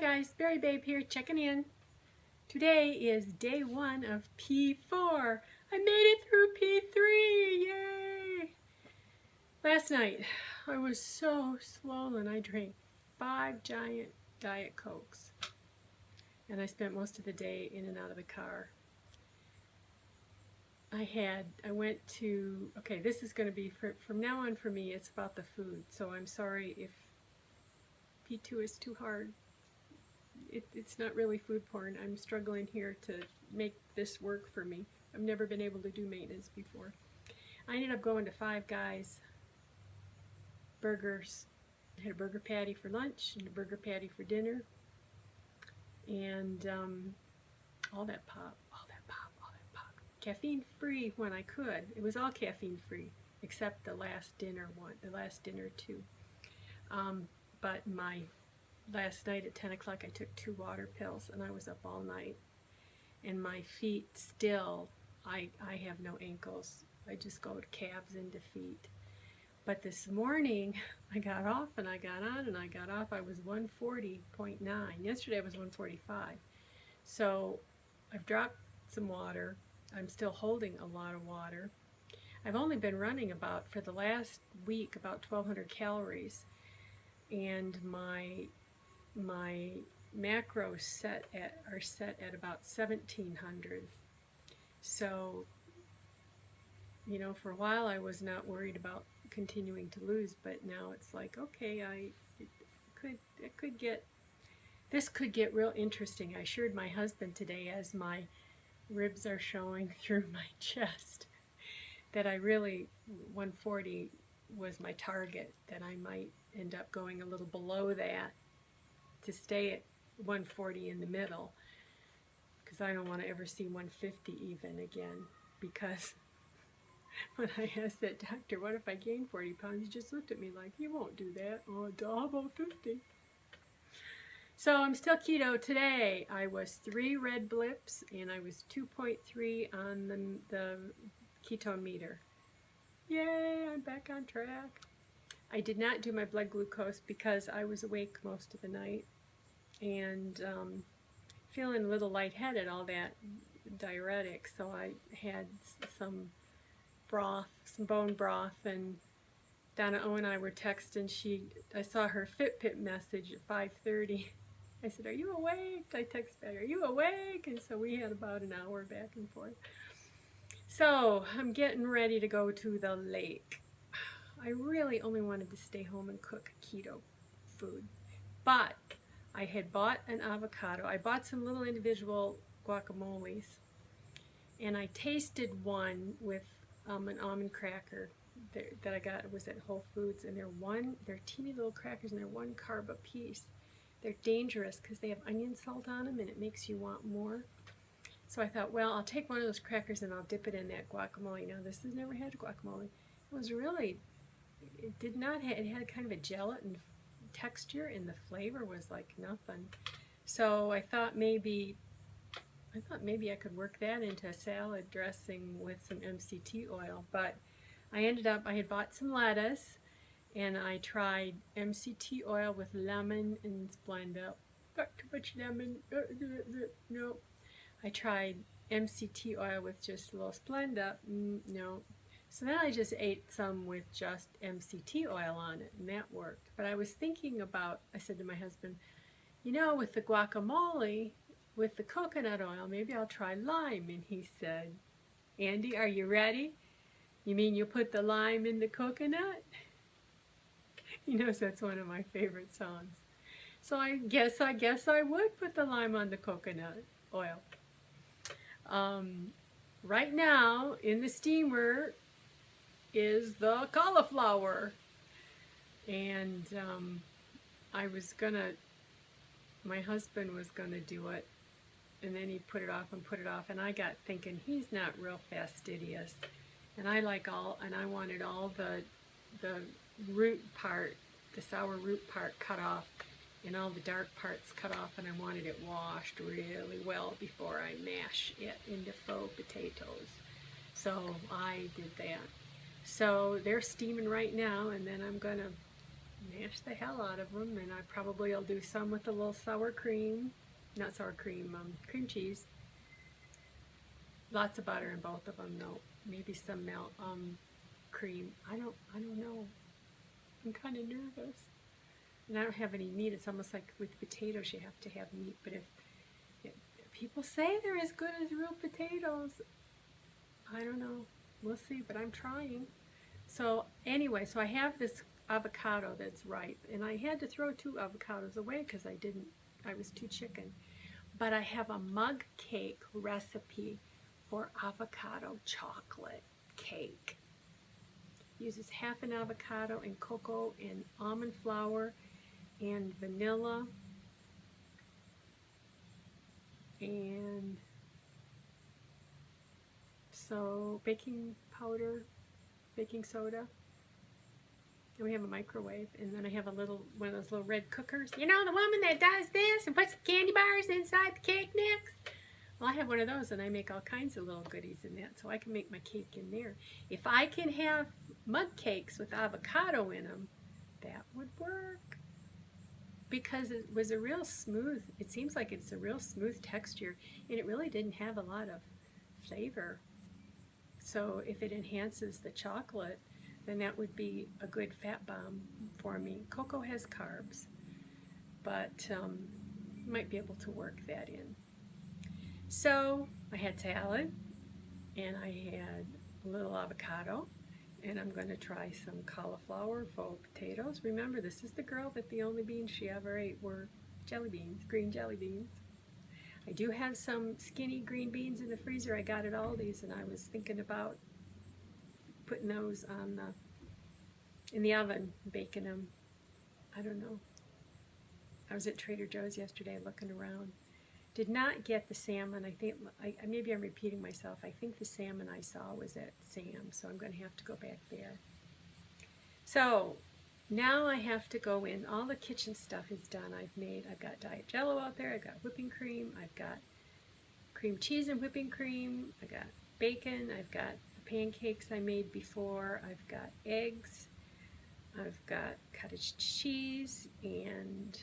guys, Berry Babe here, checking in. Today is day 1 of P4. I made it through P3, yay! Last night, I was so swollen. I drank 5 giant Diet Cokes. And I spent most of the day in and out of the car. Okay, this is going to be, from now on for me, it's about the food. So I'm sorry if P2 is too hard. It's not really food porn. I'm struggling here to make this work for me. I've never been able to do maintenance before. I ended up going to Five Guys burgers. I had a burger patty for lunch and a burger patty for dinner. And all that pop. Caffeine free when I could. It was all caffeine free except the last dinner too. But last night at 10 o'clock I took 2 water pills and I was up all night. And my feet still, I have no ankles. I just go to calves into feet. But this morning I got off and I got on and I got off. I was 140.9. Yesterday I was 145. So I've dropped some water. I'm still holding a lot of water. I've only been running for the last week, about 1,200 calories. And my macros are set at about 1,700. So, you know, for a while I was not worried about continuing to lose, but now it's like, okay, this could get real interesting. I assured my husband today, as my ribs are showing through my chest, that 140 was my target, that I might end up going a little below that to stay at 140 in the middle, because I don't want to ever see 150 even again, because when I asked that doctor, what if I gain 40 pounds, he just looked at me like, you won't do that. Oh, how about 50? So I'm still keto. Today I was 3 red blips and I was 2.3 on the ketone meter. Yay, I'm back on track. I did not do my blood glucose because I was awake most of the night and feeling a little lightheaded, all that diuretic. So I had some broth, some bone broth, and Donna O and I were texting. I saw her Fitbit message at 5:30. I said, "Are you awake?" I text back, "Are you awake?" And so we had about an hour back and forth. So I'm getting ready to go to the lake. I really only wanted to stay home and cook keto food, but I had bought an avocado. I bought some little individual guacamoles, and I tasted one with an almond cracker that I got. It was at Whole Foods, and they're teeny little crackers, and they're 1 carb a piece. They're dangerous because they have onion salt on them, and it makes you want more. So I thought, well, I'll take one of those crackers and I'll dip it in that guacamole. Now, this has never had guacamole. It was really, it had kind of a gelatin texture, and the flavor was like nothing. So I thought maybe I could work that into a salad dressing with some MCT oil. But I had bought some lettuce, and I tried MCT oil with lemon and Splenda. Got too much lemon. No. I tried MCT oil with just a little Splenda. No. So then I just ate some with just MCT oil on it, and that worked. But I was thinking about, I said to my husband, you know, with the guacamole, with the coconut oil, maybe I'll try lime. And he said, Andy, are you ready? You mean you put the lime in the coconut? He knows that's one of my favorite songs. So I guess I would put the lime on the coconut oil. Right now in the steamer is the cauliflower, and my husband was gonna do it, and then he put it off, and I got thinking, he's not real fastidious, and I wanted all the root part, the sour root part, cut off, and all the dark parts cut off, and I wanted it washed really well before I mash it into faux potatoes. So I did that. So they're steaming right now, and then I'm gonna mash the hell out of them, and I probably will do some with a little sour cream, not sour cream, cream cheese. Lots of butter in both of them, though. Maybe some cream. I don't know. I'm kind of nervous. And I don't have any meat. It's almost like with potatoes you have to have meat. But if people say they're as good as real potatoes, I don't know. We'll see, but I'm trying. So anyway, so I have this avocado that's ripe, and I had to throw 2 avocados away because I was too chicken. But I have a mug cake recipe for avocado chocolate cake. Uses half an avocado and cocoa and almond flour and vanilla and so baking powder, baking soda. And we have a microwave, and then I have one of those little red cookers. You know, the woman that does this and puts the candy bars inside the cake mix? Well, I have one of those, and I make all kinds of little goodies in that, so I can make my cake in there. If I can have mug cakes with avocado in them, that would work. Because it was a real smooth, it seems like it's a real smooth texture, and it really didn't have a lot of flavor. So if it enhances the chocolate, then that would be a good fat bomb for me. Cocoa has carbs, but might be able to work that in. So I had salad, and I had a little avocado, and I'm going to try some cauliflower faux potatoes. Remember, this is the girl that the only beans she ever ate were jelly beans, green jelly beans. I do have some skinny green beans in the freezer. I got at Aldi's, and I was thinking about putting those on in the oven, baking them. I don't know. I was at Trader Joe's yesterday looking around. Did not get the salmon. I think maybe I'm repeating myself. I think the salmon I saw was at Sam's, so I'm going to have to go back there. So now I have to go in. All the kitchen stuff is done. I've got Diet Jello out there. I've got whipping cream. I've got cream cheese and whipping cream. I got bacon. I've got the pancakes I made before. I've got eggs. I've got cottage cheese, and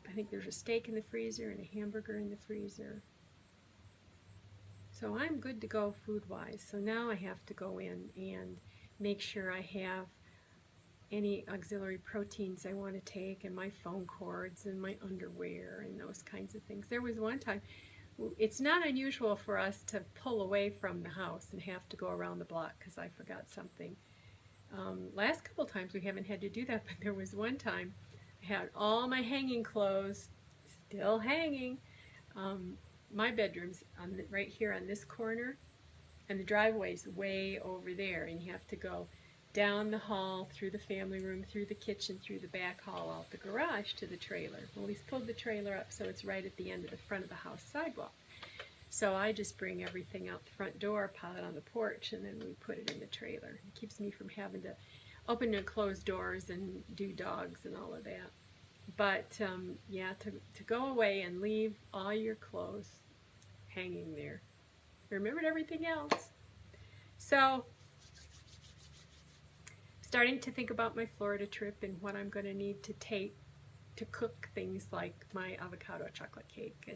I think there's a steak in the freezer and a hamburger in the freezer. So I'm good to go food-wise. So now I have to go in and make sure I have any auxiliary proteins I want to take, and my phone cords and my underwear and those kinds of things. There was one time, it's not unusual for us to pull away from the house and have to go around the block because I forgot something. Last couple times we haven't had to do that, but there was one time I had all my hanging clothes still hanging. My bedroom's right here on this corner, and the driveway's way over there, and you have to go down the hall, through the family room, through the kitchen, through the back hall, out the garage to the trailer. Well, he's pulled the trailer up so it's right at the end of the front of the house sidewalk. So I just bring everything out the front door, pile it on the porch, and then we put it in the trailer. It keeps me from having to open and close doors and do dogs and all of that. But yeah, to go away and leave all your clothes hanging there. I remembered everything else. So starting to think about my Florida trip and what I'm going to need to take to cook things like my avocado chocolate cake,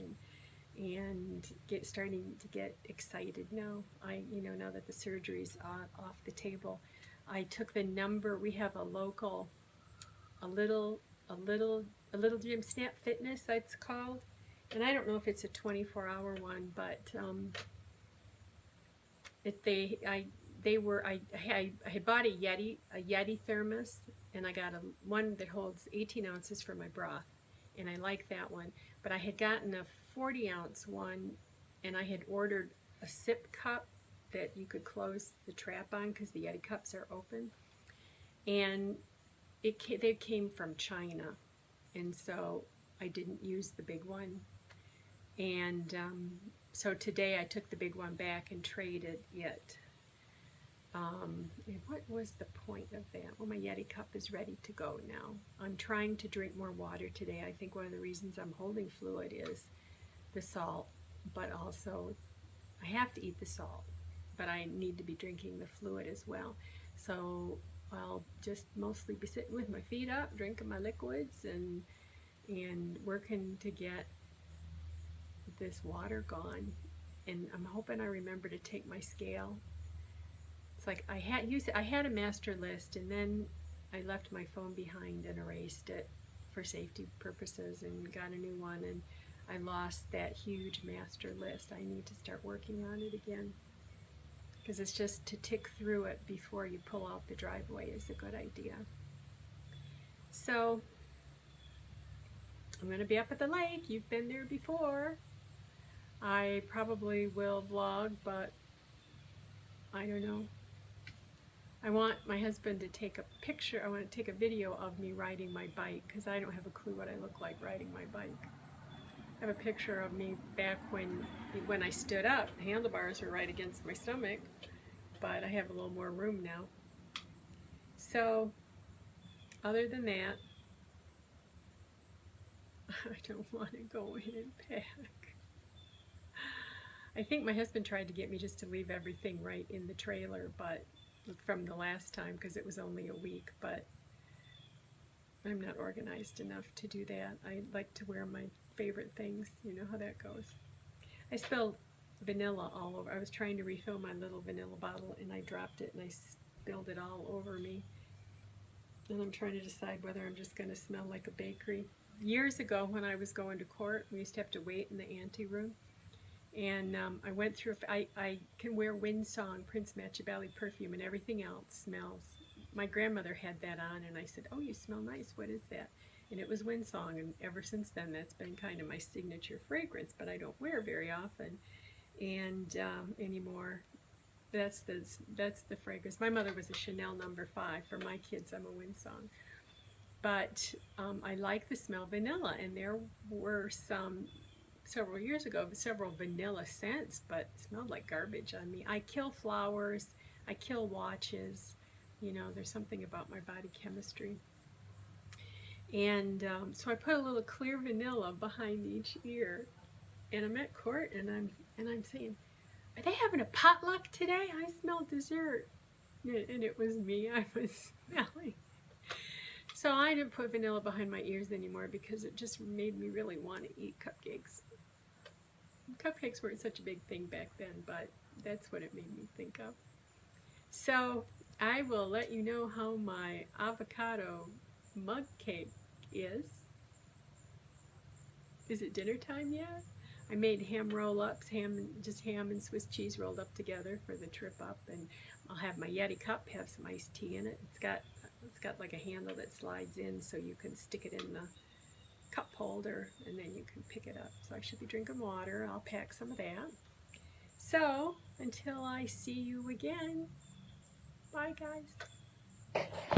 and starting to get excited now. Now that the surgery's off the table, I took the number. We have a local, a little gym, Snap Fitness, it's called, and I don't know if it's a 24-hour one, but I had bought a Yeti thermos, and I got one that holds 18 ounces for my broth, and I like that one. But I had gotten a 40-ounce one, and I had ordered a sip cup that you could close the trap on because the Yeti cups are open, and they came from China, and so I didn't use the big one. And so today I took the big one back and traded it. And what was the point of that? Well, my Yeti cup is ready to go now. I'm trying to drink more water today. I think one of the reasons I'm holding fluid is the salt, but also I have to eat the salt, but I need to be drinking the fluid as well. So I'll just mostly be sitting with my feet up, drinking my liquids, and working to get this water gone. And I'm hoping I remember to take my scale. It's like I had a master list, and then I left my phone behind and erased it for safety purposes and got a new one, and I lost that huge master list. I need to start working on it again, because it's just to tick through it before you pull out the driveway is a good idea. So I'm going to be up at the lake. You've been there before. I probably will vlog, but I don't know. I want my husband to take a picture. I want to take a video of me riding my bike, because I don't have a clue what I look like riding my bike. I have a picture of me back when I stood up. The handlebars were right against my stomach, but I have a little more room now. So, other than that, I don't want to go in and pack. I think my husband tried to get me just to leave everything right in the trailer, but from the last time, because it was only a week, but I'm not organized enough to do that. I like to wear my favorite things. You know how that goes. I spilled vanilla all over. I was trying to refill my little vanilla bottle, and I dropped it, and I spilled it all over me. And I'm trying to decide whether I'm just going to smell like a bakery. Years ago, when I was going to court, we used to have to wait in the ante room. And I went through, I can wear Windsong Prince Machiavelli perfume, and everything else smells. My grandmother had that on, and I said, "Oh, you smell nice. What is that?" And it was Windsong, and ever since then, that's been kind of my signature fragrance, but I don't wear very often and anymore. That's the fragrance. My mother was a Chanel No. 5. For my kids, I'm a Windsong. But I like the smell of vanilla, and there were several years ago, several vanilla scents, but it smelled like garbage on me. I kill flowers, I kill watches, you know, there's something about my body chemistry. And so I put a little clear vanilla behind each ear, and I'm at court, and I'm saying, "Are they having a potluck today? I smell dessert." And it was me I was smelling. So I didn't put vanilla behind my ears anymore, because it just made me really want to eat cupcakes. Cupcakes weren't such a big thing back then, but that's what it made me think of. So I will let you know how my avocado mug cake is. Is it dinner time yet? I made ham roll-ups, just ham and Swiss cheese rolled up together for the trip up, and I'll have my Yeti cup, have some iced tea in it. It's got like a handle that slides in, so you can stick it in the cup holder, and then you can pick it up. So I should be drinking water. I'll pack some of that. So until I see you again, bye guys.